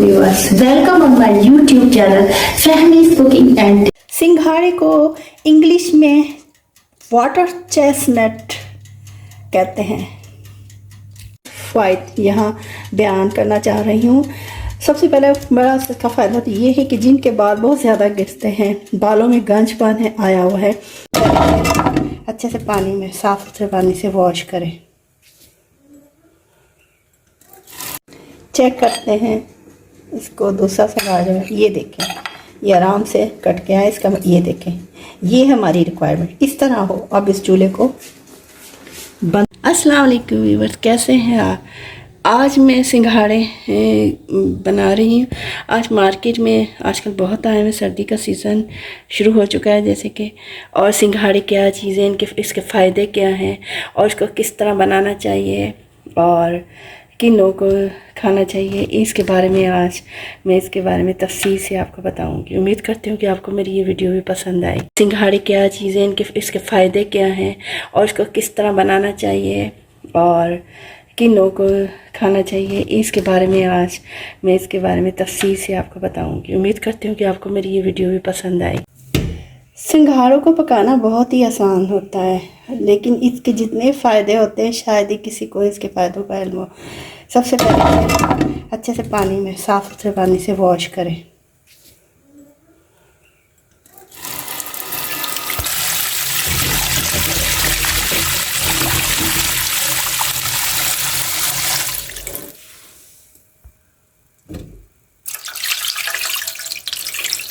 viewers, welcome on my YouTube channel Fahmi's Cooking and सिंघाड़े को English में water chestnut कहते हैं। फ़ायदे यहाँ बयान करना चाह रही हूँ। सबसे पहले बड़ा इसका फ़ायदा तो ये है कि जिनके बाल बहुत ज़्यादा गिरते हैं, बालों में गंजपन है आया हुआ है, अच्छे से पानी में साफ़ सुथरे पानी से वॉश करें। चेक करते हैं इसको दूसरा सवाल है, ये देखें ये आराम से कट के आए। इसका ये देखें, ये हमारी रिक्वायरमेंट इस तरह हो। अब इस चूल्हे को बंद। अस्सलाम वालेकुम व्यूअर्स, कैसे हैं आप? आज मैं सिंघाड़े बना रही हूँ। आज मार्केट में आजकल बहुत आए हैं, सर्दी का सीज़न शुरू हो चुका है जैसे कि, और सिंघाड़े क्या चीज़ें, इनके इसके फ़ायदे क्या हैं और इसको किस तरह बनाना चाहिए और किन लोगों को खाना चाहिए, इसके बारे में आज मैं इसके बारे में तफसील से आपको बताऊंगी। उम्मीद करती हूँ कि आपको मेरी ये वीडियो भी पसंद आए। सिंघाड़े क्या चीज़ें, इनके इसके फ़ायदे क्या हैं और इसको किस तरह बनाना चाहिए और किन लोगों को खाना चाहिए, इसके बारे में आज मैं इसके बारे में तफसील से आपको बताऊँगी। उम्मीद करती हूँ कि आपको मेरी ये वीडियो भी पसंद आए। सिंघाड़ों को पकाना बहुत ही आसान होता है, लेकिन इसके जितने फ़ायदे होते हैं शायद ही किसी को इसके फ़ायदों का इल्म हो। सबसे पहले अच्छे से पानी में साफ़ सुथरे पानी से वॉश करें।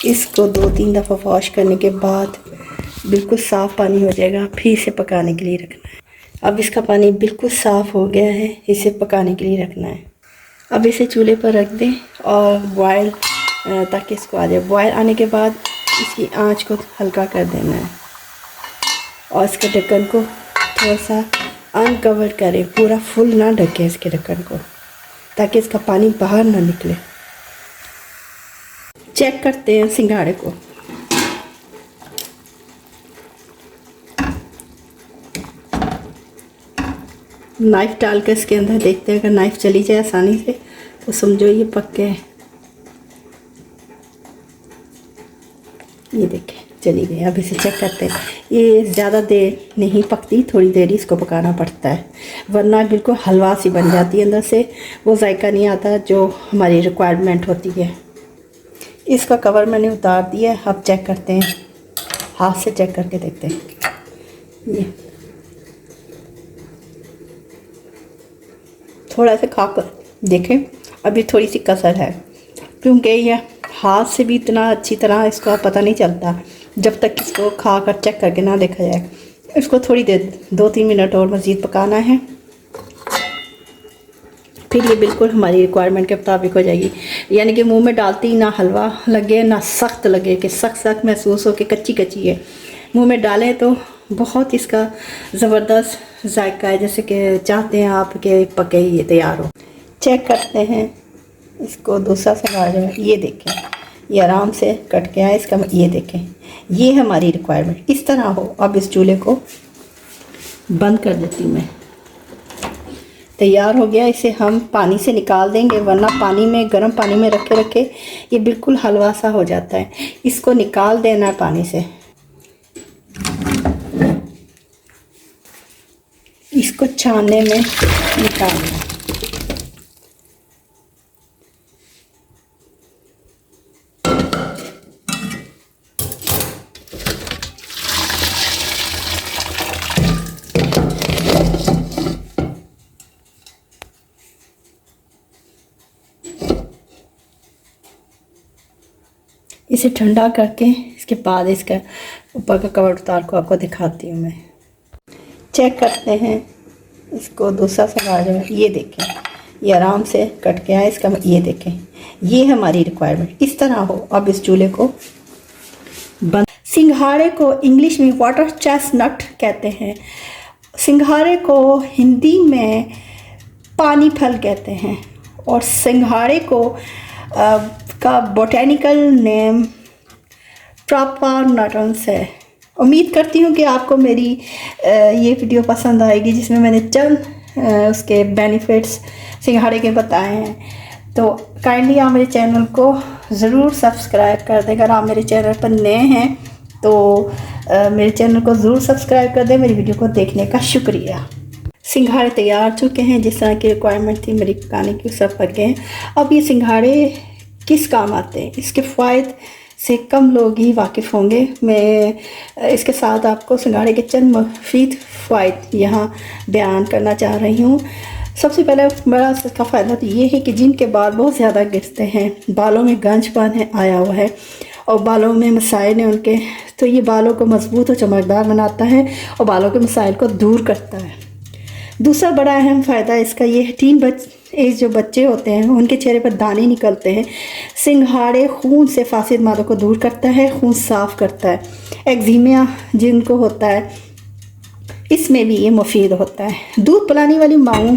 इसको 2-3 दफ़ा वॉश करने के बाद बिल्कुल साफ़ पानी हो जाएगा, फिर इसे पकाने के लिए रखना है। अब इसका पानी बिल्कुल साफ़ हो गया है, इसे पकाने के लिए रखना है। अब इसे चूल्हे पर रख दें और बॉयल ताकि इसको आ जाए। बॉयल आने के बाद इसकी आंच को हल्का कर देना है और इसके ढक्कन को थोड़ा सा अनकवर करें, पूरा फुल ना ढकें इसके ढक्कन को ताकि इसका पानी बाहर ना निकले। चेक करते हैं सिंघाड़े को। नाइफ़ डाल कर इसके अंदर देखते हैं, अगर नाइफ़ चली जाए आसानी से तो समझो ये पक गए। ये देखें चली गई। अब इसे चेक करते हैं। ये ज़्यादा देर नहीं पकती, थोड़ी देर इसको पकाना पड़ता है, वरना बिल्कुल हलवा सी बन जाती है, अंदर से वो जायका नहीं आता जो हमारी रिक्वायरमेंट होती है। इसका कवर मैंने उतार दिया। अब चेक करते हैं, हाथ से चेक करके देखते हैं। ये थोड़ा सा खाकर देखें, अभी थोड़ी सी कसर है, क्योंकि यह हाथ से भी इतना अच्छी तरह इसका पता नहीं चलता जब तक इसको खा कर चेक करके ना देखा जाए। इसको थोड़ी देर 2-3 मिनट और मज़ीद पकाना है, फिर ये बिल्कुल हमारी रिक्वायरमेंट के मुताबिक हो जाएगी। यानी कि मुंह में डालते ही ना हलवा लगे ना सख्त लगे कि सख्त महसूस हो कि कच्ची कच्ची है। मुंह में डालें तो बहुत इसका ज़बरदस्त जायका है, जैसे कि चाहते हैं आप कि पके ये तैयार हो। चेक करते हैं इसको दूसरा सवाल है, ये देखें ये आराम से कट के आए। इसका ये देखें, ये हमारी रिक्वायरमेंट इस तरह हो। अब इस चूल्हे को बंद कर देती हूँ मैं। तैयार हो गया। इसे हम पानी से निकाल देंगे, वरना पानी में गर्म पानी में रखे रखे ये बिल्कुल हलवा सा हो जाता है। इसको निकाल देना है पानी से। इसको छानने में निकालना है। इसे ठंडा करके इसके बाद इसका ऊपर का कवर उतार को आपको दिखाती हूँ मैं। चेक करते हैं इसको दूसरा सवाल है, ये देखें ये आराम से कट के आए। इसका ये देखें, ये हमारी रिक्वायरमेंट इस तरह हो। अब इस चूल्हे को बंद। सिंघाड़े को इंग्लिश में वाटर चेस्टनट कहते हैं। सिंघाड़े को हिंदी में पानी फल कहते हैं और सिंघाड़े को का बोटेनिकल नेम प्रोपोनटस है। उम्मीद करती हूँ कि आपको मेरी ये वीडियो पसंद आएगी, जिसमें मैंने चंद उसके बेनिफिट्स सिंघाड़े के बताए हैं। तो काइंडली आप मेरे चैनल को ज़रूर सब्सक्राइब कर दें। अगर आप मेरे चैनल पर नए हैं तो मेरे चैनल को ज़रूर सब्सक्राइब कर दें। मेरी वीडियो को देखने का शुक्रिया। सिंघाड़े तैयार चुके हैं, जिस तरह की रिक्वायरमेंट थी मेरी पकाने की सब पक गए हैं। अब ये सिंघाड़े किस काम आते हैं, इसके फ़ायदे से कम लोग ही वाकिफ़ होंगे। मैं इसके साथ आपको सिंघाड़े के चंद मुफीद फ़ायदे यहाँ बयान करना चाह रही हूँ। सबसे पहले बड़ा इसका फ़ायदा तो ये है कि जिनके बाल बहुत ज़्यादा गिरते हैं, बालों में गंजपन है आया हुआ है और बालों में मसाइल हैं उनके, तो ये बालों को मजबूत और चमकदार बनाता है और बालों के मसाइल को दूर करता है। दूसरा बड़ा अहम फ़ायदा इसका ये है, टीन एज जो बच्चे होते हैं उनके चेहरे पर दाने निकलते हैं। सिंघाड़े खून से फासिद मादों को दूर करता है, खून साफ़ करता है। एक्जीमिया जिनको होता है इसमें भी ये मुफीद होता है। दूध पिलाने वाली माओं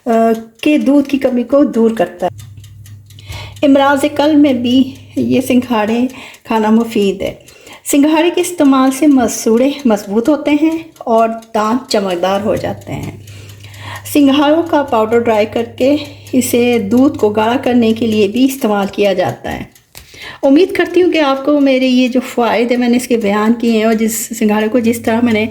के दूध की कमी को दूर करता है। इमराज़ कल्ब में भी ये सिंघाड़े खाना मुफीद है। सिंघाड़े के इस्तेमाल से मसूड़े मजबूत होते हैं और दांत चमकदार हो जाते हैं। सिंघाड़ों का पाउडर ड्राई करके इसे दूध को गाढ़ा करने के लिए भी इस्तेमाल किया जाता है। उम्मीद करती हूँ कि आपको मेरे ये जो फ़ायदे मैंने इसके बयान किए हैं और जिस सिंघाड़े को जिस तरह मैंने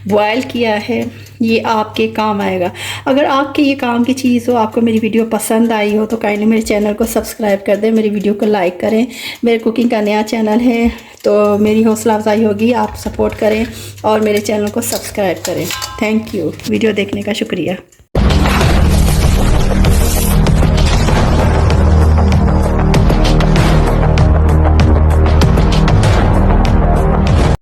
बॉयल किया है ये आपके काम आएगा। अगर आपके ये काम की चीज़ हो, आपको मेरी वीडियो पसंद आई हो तो काइंडली मेरे चैनल को सब्सक्राइब कर दें, मेरी वीडियो को लाइक करें। मेरे कुकिंग का नया चैनल है तो मेरी हौसला अफजाई होगी, आप सपोर्ट करें और मेरे चैनल को सब्सक्राइब करें। थैंक यू, वीडियो देखने का शुक्रिया।